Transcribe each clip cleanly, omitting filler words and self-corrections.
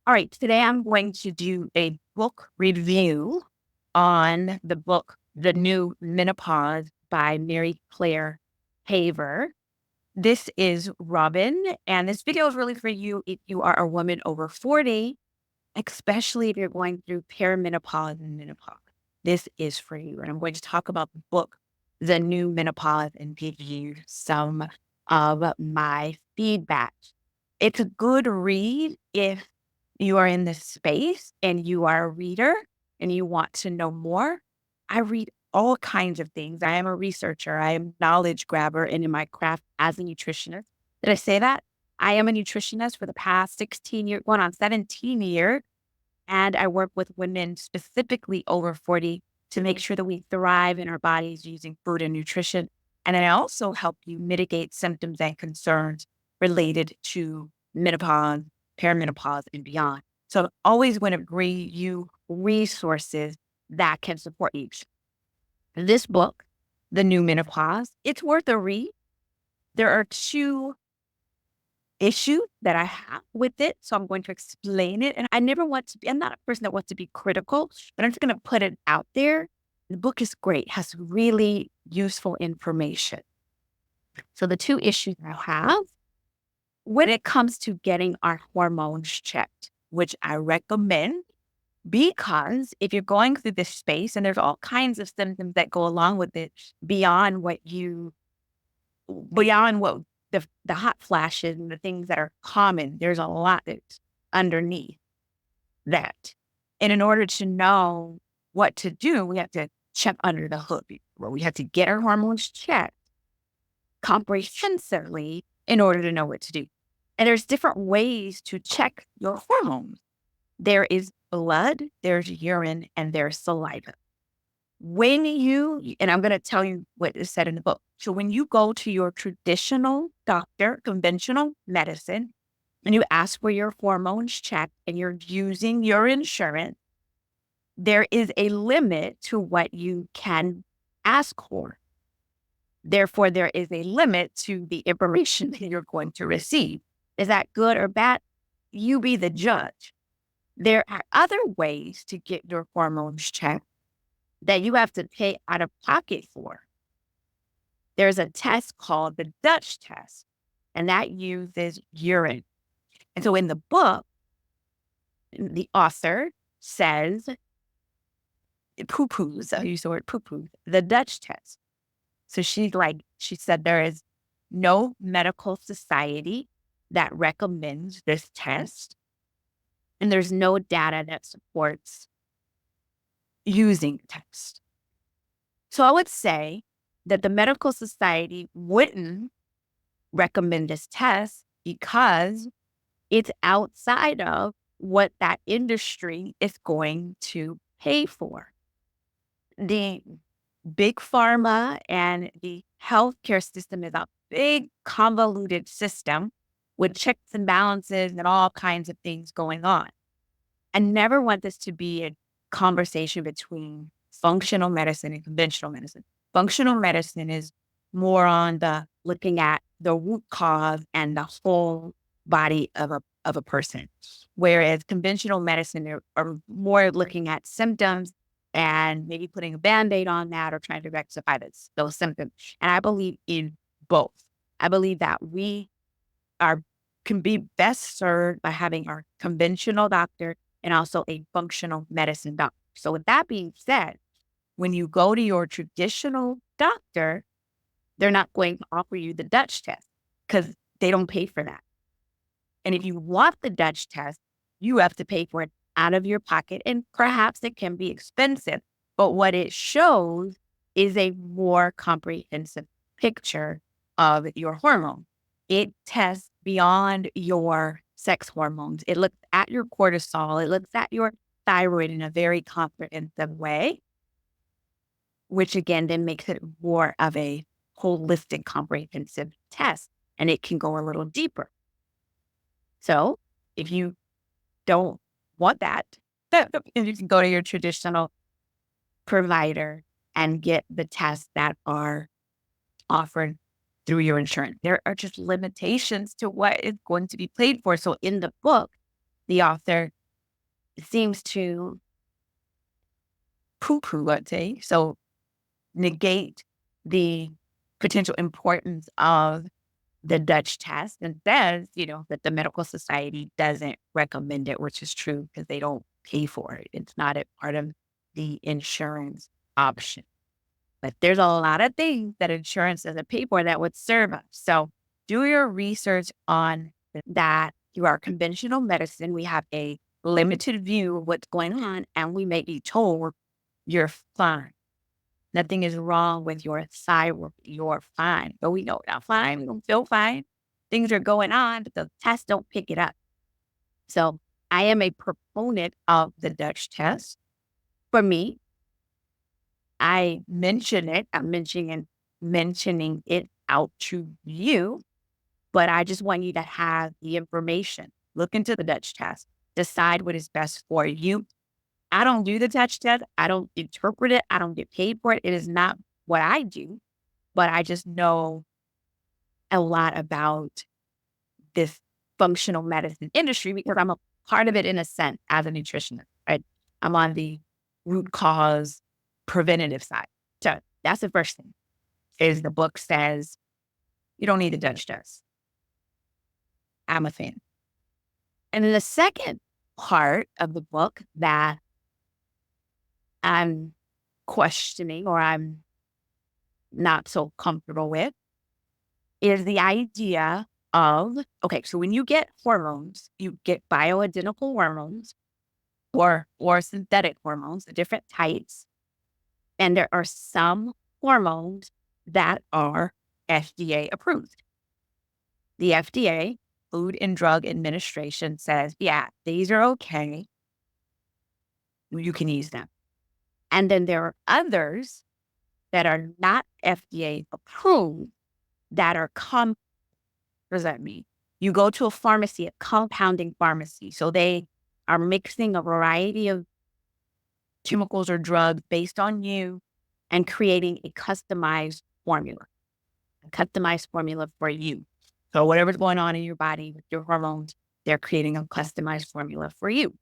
All right, today I'm going to do a book review on the book, The New Menopause by Mary Claire Haver. This is Robin, and this video is really for you if you are a woman over 40, especially if you're going through perimenopause and menopause. This is for you. And I'm going to talk about the book, The New Menopause, and give you some of my feedback. It's a good read if you are in this space and you are a reader and you want to know more. I read all kinds of things. I am a researcher. I am a knowledge grabber and in my craft as a nutritionist. Did I say that? I am a nutritionist for the past 16 years, going on 17 years. And I work with women specifically over 40 to make sure that we thrive in our bodies using food and nutrition. And I also help you mitigate symptoms and concerns related to menopause, perimenopause, and beyond. So I'm always going to bring you resources that can support you. This book, The New Menopause, it's worth a read. There are two issue that I have with it. So I'm going to explain it. And I never want to be, I'm not a person that wants to be critical, but I'm just going to put it out there. The book is great, has really useful information. So the two issues I have when it comes to getting our hormones checked, which I recommend because if you're going through this space and there's all kinds of symptoms that go along with it beyond what the hot flashes and the things that are common, there's a lot that's underneath that. And in order to know what to do, we have to check under the hood. We have to get our hormones checked comprehensively in order to know what to do. And there's different ways to check your hormones. There is blood, there's urine, and there's saliva. And I'm going to tell you what is said in the book. So when you go to your traditional doctor, conventional medicine, and you ask for your hormones checked and you're using your insurance, there is a limit to what you can ask for. Therefore, there is a limit to the information that you're going to receive. Is that good or bad? You be the judge. There are other ways to get your hormones checked that you have to pay out of pocket for. There's a test called the Dutch test, and that uses urine. And so in the book, the author says, poo-poos, I use the word poo-poo, the Dutch test. So she said there is no medical society that recommends this test, and there's no data that supports using the test. So I would say that the medical society wouldn't recommend this test because it's outside of what that industry is going to pay for. The big pharma and the healthcare system is a big convoluted system with checks and balances and all kinds of things going on. I never want this to be a conversation between functional medicine and conventional medicine. Functional medicine is more on the looking at the root cause and the whole body of a person, whereas conventional medicine are more looking at symptoms and maybe putting a Band-Aid on that or trying to rectify those symptoms. And I believe in both. I believe that we can be best served by having our conventional doctor and also a functional medicine doctor. So with that being said, when you go to your traditional doctor, they're not going to offer you the Dutch test because they don't pay for that. And if you want the Dutch test, you have to pay for it out of your pocket, and perhaps it can be expensive. But what it shows is a more comprehensive picture of your hormone. It tests beyond your sex hormones. It looks at your cortisol. It looks at your thyroid in a very comprehensive way, which again then makes it more of a holistic, comprehensive test, and it can go a little deeper. So if you don't want that, you can go to your traditional provider and get the tests that are offered through your insurance. There are just limitations to what is going to be paid for. So in the book, the author seems to poo-poo, let's say, so negate the potential importance of the Dutch test and says, that the medical society doesn't recommend it, which is true because they don't pay for it. It's not a part of the insurance option. But there's a lot of things that insurance doesn't pay for that would serve us. So do your research on that. Through our conventional medicine, we have a limited view of what's going on, and we may be told you're fine. Nothing is wrong with your thyroid. You're fine. But we know we're not fine. We don't feel fine. Things are going on, but the tests don't pick it up. So I am a proponent of the Dutch test. For me, I mention it. I'm mentioning it out to you, but I just want you to have the information. Look into the Dutch test. Decide what is best for you. I don't do the Dutch test. I don't interpret it. I don't get paid for it. It is not what I do, but I just know a lot about this functional medicine industry because I'm a part of it in a sense as a nutritionist, right? I'm on the root cause preventative side. So that's the first thing is the book says you don't need a Dutch test. I'm a fan. And then the second part of the book that I'm questioning or I'm not so comfortable with is the idea of, okay, so when you get hormones, you get bioidentical hormones or synthetic hormones, the different types. And there are some hormones that are FDA approved. The FDA, Food and Drug Administration, says, yeah, these are okay. You can use them. And then there are others that are not FDA approved that are what does that mean? You go to a pharmacy, a compounding pharmacy. So they are mixing a variety of chemicals or drugs based on you and creating a customized formula for you. So whatever's going on in your body with your hormones, they're creating a customized formula for you.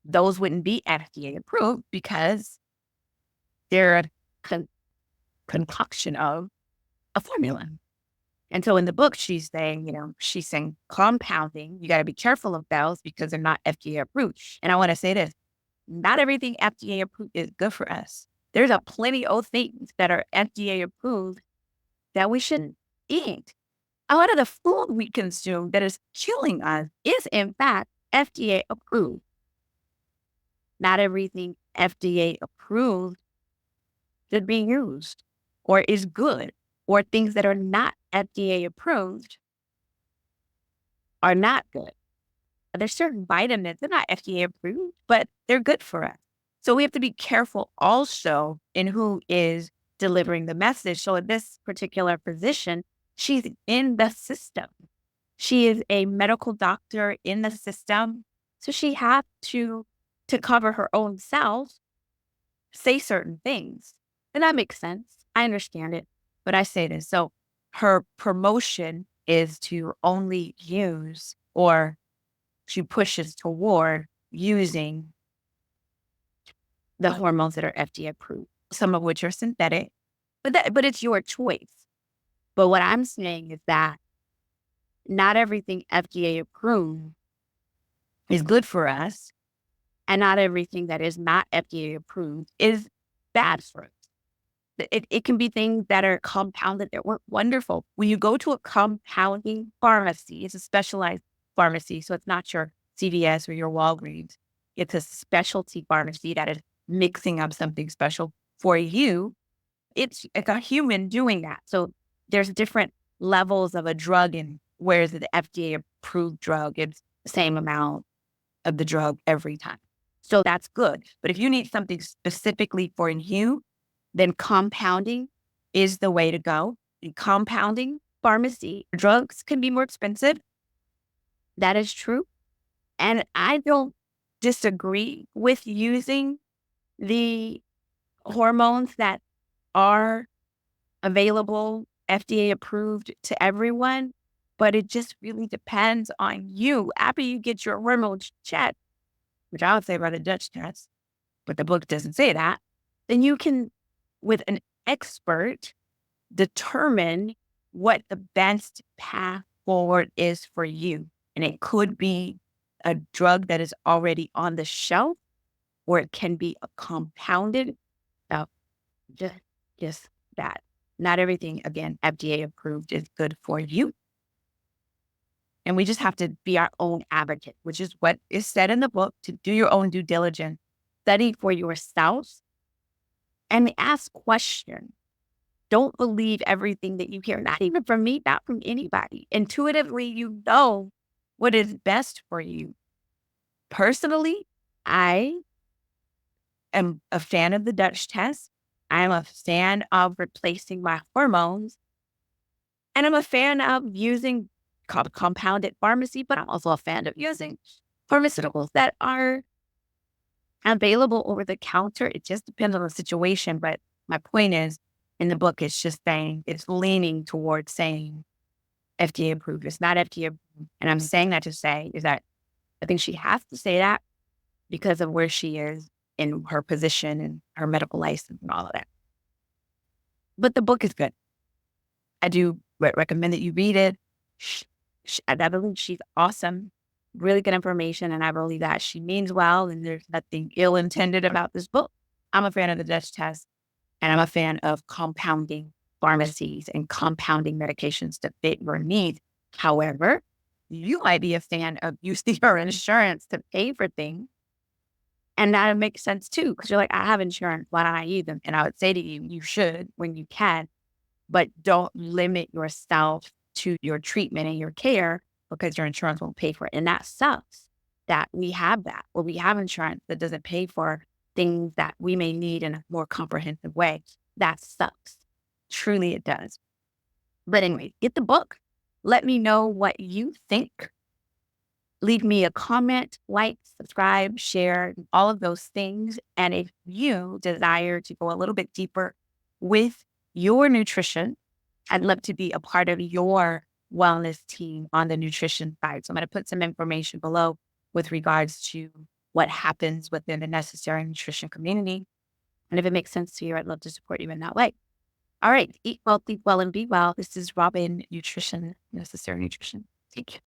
Those wouldn't be FDA approved because they're a concoction of a formula. And so in the book, she's saying compounding, you got to be careful of those because they're not FDA approved. And I want to say this, not everything FDA approved is good for us. There's a plenty of things that are FDA approved that we shouldn't eat. A lot of the food we consume that is killing us is in fact FDA approved. Not everything FDA approved should be used or is good, or things that are not FDA approved are not good. There's certain vitamins, they're not FDA approved, but they're good for us. So we have to be careful also in who is delivering the message. So in this particular position, she's in the system. She is a medical doctor in the system. So she had to cover her own self, say certain things. And that makes sense. I understand it. But I say this. So her promotion is to only use, or she pushes toward using the hormones that are FDA approved, some of which are synthetic, but it's your choice. But what I'm saying is that not everything FDA approved is good for us, and not everything that is not FDA approved is bad for us. It can be things that are compounded that work wonderful. When you go to a compounding pharmacy, it's a specialized pharmacy, so it's not your CVS or your Walgreens. It's a specialty pharmacy that is mixing up something special for you. It's a human doing that. So there's different levels of a drug, and whereas the FDA approved drug, it's the same amount of the drug every time. So that's good. But if you need something specifically for you, then compounding is the way to go. In compounding pharmacy, drugs can be more expensive. That is true. And I don't disagree with using the hormones that are available, FDA approved to everyone. But it just really depends on you. After you get your hormones checked, which I would say about a Dutch test, but the book doesn't say that, then you can, with an expert, determine what the best path forward is for you. And it could be a drug that is already on the shelf, or it can be a compounded. Uh, just, just that. Not everything, again, FDA approved is good for you. And we just have to be our own advocate, which is what is said in the book, to do your own due diligence, study for yourself, and ask questions. Don't believe everything that you hear, not even from me, not from anybody. Intuitively, you know what is best for you. Personally, I am a fan of the Dutch test. I am a fan of replacing my hormones. And I'm a fan of using compounded pharmacy, but I'm also a fan of using pharmaceuticals that are available over the counter. It just depends on the situation. But my point is, in the book, it's just saying, it's leaning towards saying FDA approved. It's not FDA approved. And I'm saying that to say is that I think she has to say that because of where she is in her position and her medical license and all of that. But the book is good. I do recommend that you read it. I believe she's awesome, really good information, and I believe that she means well, and there's nothing ill intended about this book. I'm a fan of the Dutch test, and I'm a fan of compounding pharmacies and compounding medications to fit your needs. However, you might be a fan of using your insurance to pay for things. And that makes sense too, because you're like, I have insurance. Why don't I use them? And I would say to you, you should when you can, but don't limit yourself to your treatment and your care because your insurance won't pay for it. And that sucks that we have that, or we have insurance that doesn't pay for things that we may need in a more comprehensive way. That sucks. Truly, it does. But anyway, get the book. Let me know what you think. Leave me a comment, like, subscribe, share, all of those things. And if you desire to go a little bit deeper with your nutrition, I'd love to be a part of your wellness team on the nutrition side. So I'm going to put some information below with regards to what happens within the necessary nutrition community. And if it makes sense to you, I'd love to support you in that way. All right. Eat well, sleep well, and be well. This is Robin Nutrition, Necessary Nutrition. Take care.